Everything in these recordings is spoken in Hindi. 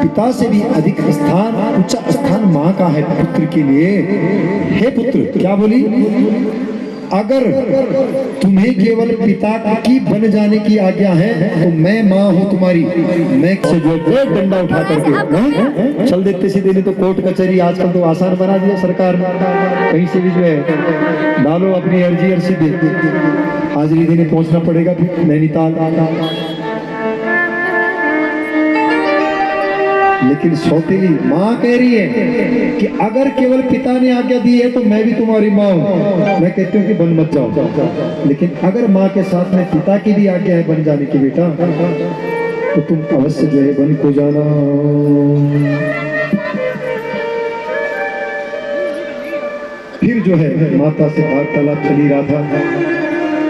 पिता से भी अधिक स्थान, ऊंचा स्थान माँ का है पुत्र के लिए। हे पुत्र, क्या बोली? अगर तुम्हें केवल पिता की बन जाने की आज्ञा है तो मैं माँ हूँ तुम्हारी, मैं से जो एक डंडा उठा करके चल देते सीधे, नहीं तो कोर्ट कचहरी आजकल तो आसान बना दिया सरकार ने, कहीं से भी जो है डालो अपनी अर्जी और सीधे हाजिरी देने पहुंचना पड़ेगा नैनीताल। लेकिन सौतेली माँ कह रही है कि अगर केवल पिता ने आज्ञा दी है तो मैं भी तुम्हारी माँ हूँ, मैं कहती हूँ कि बन मत जाओ। लेकिन अगर माँ के साथ में पिता की भी आज्ञा है बन जाने की बेटा, तो तुम अवश्य जो है बन को जाना। फिर जो है माता से वार्तालाप चली रहा था,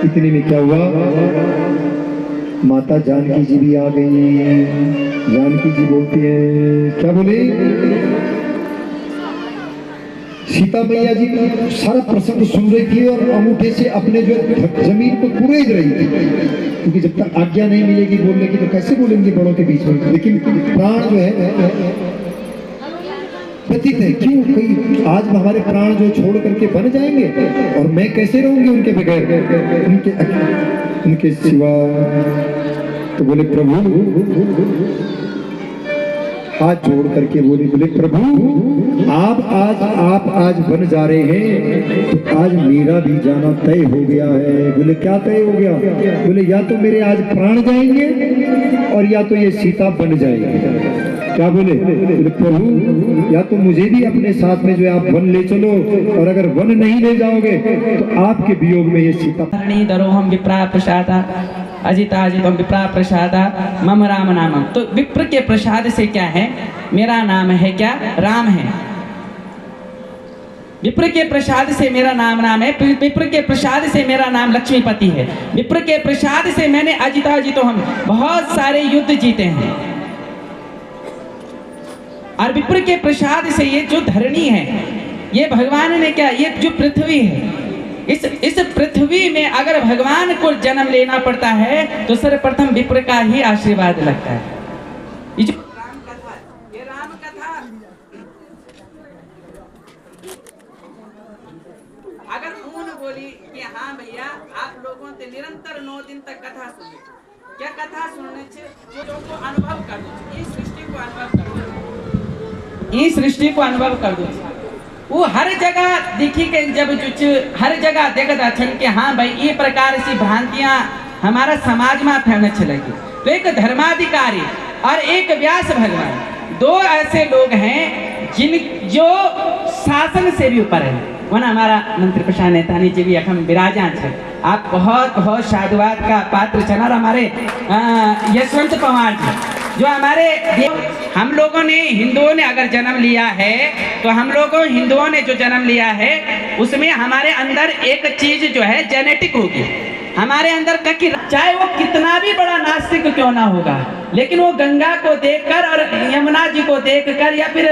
इतने में क्या हुआ, माता जानकी जी भी आ गई। जानकी जी बोलती है, क्या बोले? सीता मैया जी सारा प्रसंग सुन रही थी और अंगूठे से अपने जो जमीन को कुरेद रही थी, क्योंकि जब तक आज्ञा नहीं मिलेगी बोलने की तो कैसे बोलेंगे बड़ों के बीच में। लेकिन प्राण जो है प्रतीत है, क्यों कहीं आज हमारे प्राण जो छोड़ करके बन जाएंगे और मैं कैसे रहूंगी उनके बगैर, उनके सिवा। तो बोले प्रभु, हाथ जोड़ करके बोले प्रभु आप आज बन जा रहे हैं तो आज मेरा भी जाना तय हो गया है। बोले क्या तय हो गया? बोले या तो मेरे आज प्राण जाएंगे और या तो ये सीता बन जाएगी। क्या बोले? प्रभु या तो मुझे भी अपने साथ में जो है आप वन ले चलो, और अगर वन नहीं ले जाओगे तो आपके वियोग में ये सीता। दरोहम विप्रा प्रसादा अजिता अजितम विप्रा प्रसादा मम राम नामम। तो विप्र के प्रसाद से क्या है? मेरा नाम है क्या? राम है। विप्र के प्रसाद से मेरा नाम है। विप्र के प्रसाद से मेरा नाम लक्ष्मीपति है। विप्र के प्रसाद से मैंने अजिता अजितो हम बहुत सारे युद्ध जीते हैं। और विप्र के प्रसाद से ये जो धरणी है, ये भगवान ने क्या, ये जो पृथ्वी है, इस पृथ्वी में अगर भगवान को जन्म लेना पड़ता है तो सर्वप्रथम विप्र का ही आशीर्वाद लगता है। ये जो राम कथा, ये राम कथा अगर उन्होंने बोली कि हाँ भैया आप लोगों से निरंतर 9 दिन तक कथा सुने, क्या कथा सुनने से जो को अनुभव कर दो, इस सृष्टि को अनुभव कर दो, इस सृष्टि को अनुभव कर दो। वो हर जगह देखी कि जब हर जगह देखा कि हाँ भाई ये प्रकार से भ्रांतियां हमारा समाज में फैलने चलेगी। तो एक धर्माधिकारी और एक व्यास भगवान, दो ऐसे लोग हैं जो शासन से भी ऊपर है। वह हमारा मंत्री प्रसाद नेतानी जी भी अखम विराजमान है। आप बहुत बहुत साधुवाद का पात्र चला। और हमारे यशवंत पवार जी जो हमारे हम लोगों ने हिंदुओं ने अगर जन्म लिया है तो हम लोगों हिंदुओं ने जो जन्म लिया है उसमें हमारे अंदर एक चीज जो है जेनेटिक होगी हमारे अंदर का, चाहे वो कितना भी बड़ा नास्तिक क्यों ना होगा, लेकिन वो गंगा को देखकर और यमुना जी को देखकर या फिर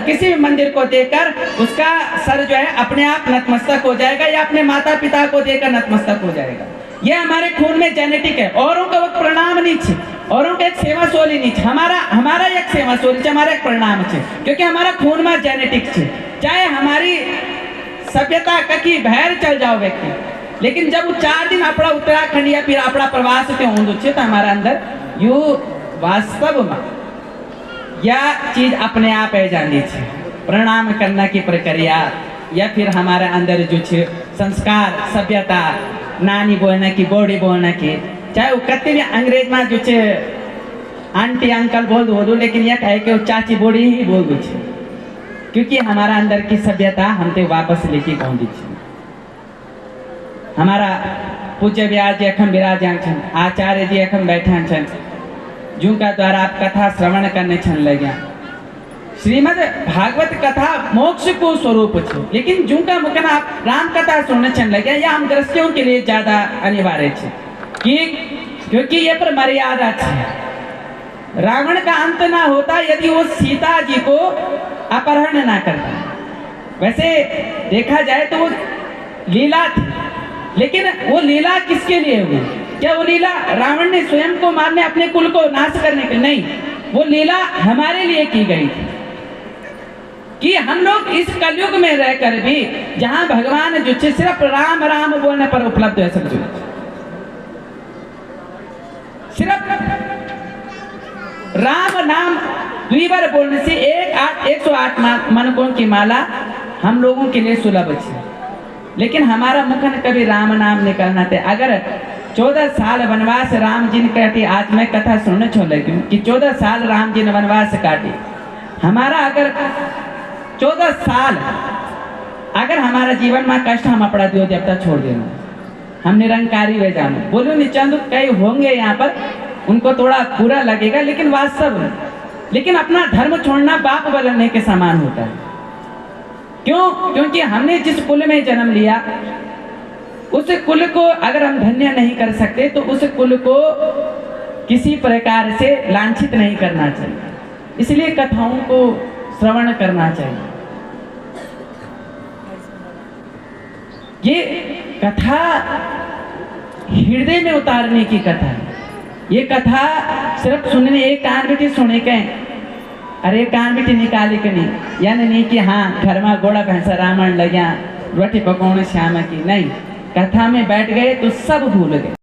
किसी भी मंदिर को देखकर उसका सर जो है अपने आप नतमस्तक हो जाएगा, या अपने माता पिता को देखकर नतमस्तक हो जाएगा। ये हमारे खून में जेनेटिक है। औरों का वो प्रणाम नहीं छे, औरों का एक सेवा सोली नहीं छे, हमारा एक सेवा सोली छे, हमारा एक प्रणाम छे, क्योंकि हमारा खून में जेनेटिक छे। चाहे हमारी सभ्यता ककी बाहर चल जाओ व्यक्ति, लेकिन जब वो 4 दिन अपना उत्तराखंड या फिर अपना प्रवास के होंगे तो हमारा अंदर यू वास्तव में यह चीज अपने आप है जानी छे। प्रणाम करना की प्रक्रिया या फिर हमारे अंदर जो छे संस्कार, सभ्यता, नानी बोलना की, बॉडी बोलना की, चाहे वो कत्ते भी अंग्रेज में जो छे आंटी अंकल बोल दो, लेकिन यह कहे कि वो चाची बॉडी ही बोल दो छे, क्योंकि हमारा अंदर की सभ्यता हमते वापस लेके पहुंची छे। हमारा पूज्य व्यास जी अखम विराजमान छन, आचार्य जी अखम बैठा छन, जिनका द्वारा आप कथा श्रवण करने छन लगे। श्रीमद् भागवत कथा मोक्ष को स्वरूप छे, लेकिन जिनका मुखन आप राम कथा सुनने छन लगे, या हम दृष्टियों के लिए ज्यादा अनिवार्य छे, क्योंकि ये पर मर्यादा छे। रावण का अंत ना होता यदि वो सीता जी को अपहरण ना करता। वैसे देखा जाए तो वो लीला थी, लेकिन वो लीला किसके लिए हुई? क्या वो लीला रावण ने स्वयं को मारने, अपने कुल को नाश करने के? नहीं, वो लीला हमारे लिए की गई थी कि हम लोग इस कलयुग में रहकर भी जहां भगवान जो है सिर्फ राम राम बोलने पर उपलब्ध है सब, सिर्फ राम नाम द्विबार बोलने से 108 मनकों की माला हम लोगों के लिए सुलभ है। लेकिन हमारा मुखन कभी राम नाम नहीं करना थे। अगर 14 साल वनवास राम जी ने काटी, आज मैं कथा सुनने छोड़ कि 14 साल राम जी ने वनवास काटी, हमारा अगर 14 साल अगर हमारा जीवन में कष्ट हम अपना दियो देवता छोड़ देना, हम निरंकारी वे जानो बोलो निचंद कई होंगे यहाँ पर, उनको थोड़ा बुरा लगेगा लेकिन वास्तव में, लेकिन अपना धर्म छोड़ना बाप बदलने के समान होता है। क्यों? क्योंकि हमने जिस कुल में जन्म लिया उस कुल को अगर हम धन्य नहीं कर सकते तो उस कुल को किसी प्रकार से लांछित नहीं करना चाहिए, इसलिए कथाओं को श्रवण करना चाहिए। ये कथा हृदय में उतारने की कथा है। ये कथा सिर्फ सुनने, एक कान बेटी सुने के अरे कान बेटी निकाले के नहीं, यानी नहीं कि हाँ घर में घोड़ा भैंसा रावण लग्या रोटी पकाने श्यामा की, नहीं, कथा में बैठ गए तो सब भूल गए।